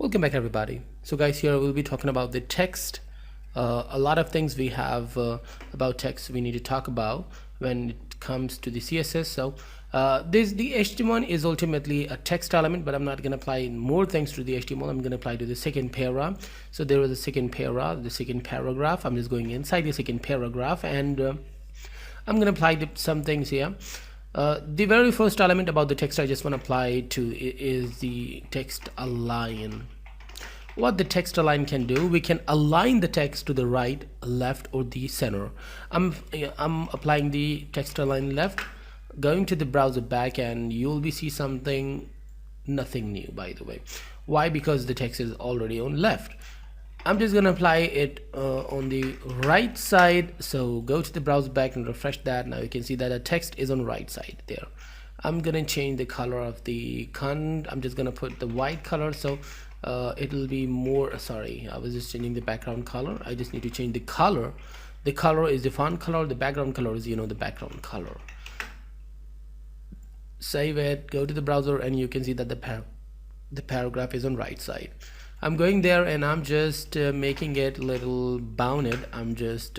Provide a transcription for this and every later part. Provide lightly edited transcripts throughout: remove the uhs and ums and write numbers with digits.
Welcome back everybody. So guys, here we'll be talking about the text. A lot of things we have about text we need to talk about when it comes to the CSS. So the HTML is ultimately a text element, but I'm not going to apply more things to the HTML. I'm going to apply to the second para. So there was a second para, the second paragraph. I'm just going inside the second paragraph, and I'm going to apply some things here. The very first element about the text I just want to apply to is the text align. What the text align can do, we can align the text to the right, left, or the center. I'm applying the text align left, going to the browser back, and you'll be see something, nothing new by the way. Why? Because the text is already on left. I'm just gonna apply it on the right side. So go to the browser back and refresh that. Now you can see that the text is on right side there. I'm gonna change the color of the content. I'm just gonna put the white color, so it'll be more, sorry, I was just changing the background color. I just need to change the color. The color is the font color, the background color is, the background color. Save it, go to the browser, and you can see that the paragraph is on right side. I'm going there and I'm just making it a little bounded. I'm just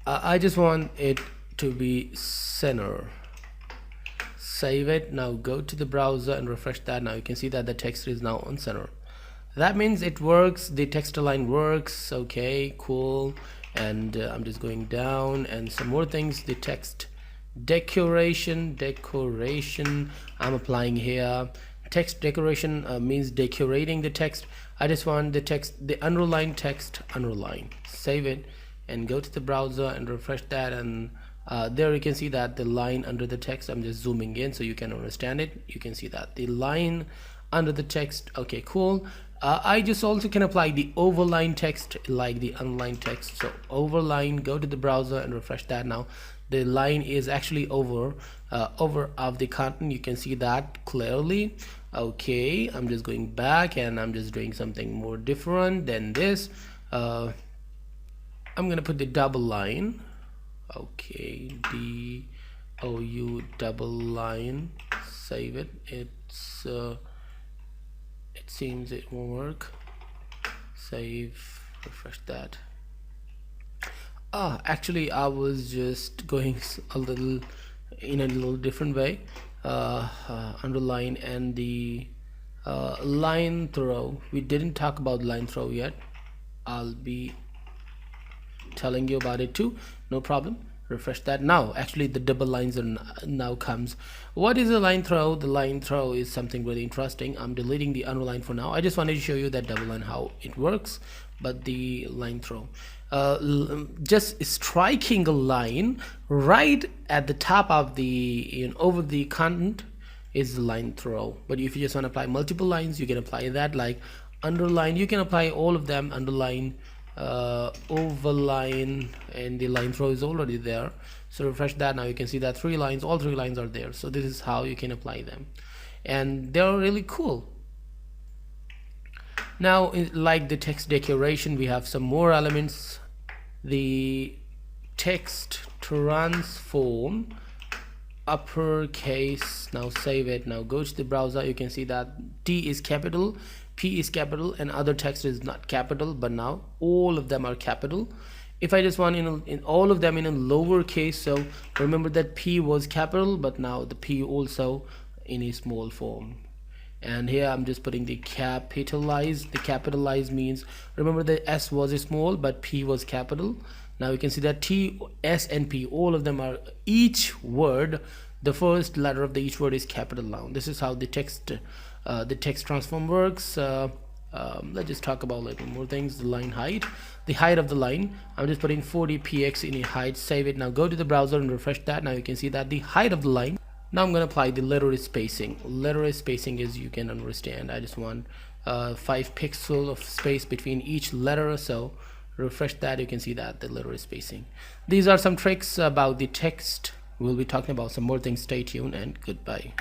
I just want it to be center. Save it. Now go to the browser and refresh that. Now you can see that the text is now on center. That means it works, the text align works. Okay, cool. And I'm just going down, and some more things. The text decoration I'm applying here. Text decoration means decorating the text. I just want the text, the underlined text, underline. Save it and go to the browser and refresh that, and there you can see that the line under the text. I'm just zooming in so you can understand it. You can see that the line under the text. Okay, cool. I just also can apply the overline text like the underlined text. So overline, go to the browser and refresh that. Now the line is actually over of the content. You can see that clearly. Okay, I'm just going back and I'm just doing something more different than this. I'm gonna put the double line. Okay, DOU double line. Save it. It's it seems it won't work. Save, refresh that. Actually I was just going in a little different way. Underline and the line throw. We didn't talk about line throw yet. I'll be telling you about it too, no problem. Refresh that. Now actually the double lines are now comes. What is a line throw? The line throw is something really interesting. I'm deleting the underline for now. I just wanted to show you that double line, how it works. But the line throw, just striking a line right at the top of the over the content is the line throw. But if you just want to apply multiple lines, you can apply that, like underline. You can apply all of them, underline, overline, and the line throw is already there. So refresh that. Now you can see that all three lines are there. So this is how you can apply them, and they're really cool. Now, like the text decoration, we have some more elements. The text transform uppercase. Now save it. Now go to the browser. You can see that T is capital, P is capital, and other text is not capital, but now all of them are capital. If I just want in all of them in a lowercase, so remember that P was capital, but now the P also in a small form. And here I'm just putting the capitalized. The capitalized means, remember the S was small but P was capital. Now you can see that T, S, and P, all of them are, each word, the first letter of each word is capital now. This is how the text transform works. Let's just talk about a little more things. The line height, the height of the line, I'm just putting 40px in a height. Save it. Now go to the browser and refresh that. Now you can see that the height of the line. Now I'm going to apply the letter spacing. Letter spacing is, you can understand, I just want 5 pixels of space between each letter. So refresh that. You can see that the letter spacing. These are some tricks about the text. We'll be talking about some more things. Stay tuned and goodbye.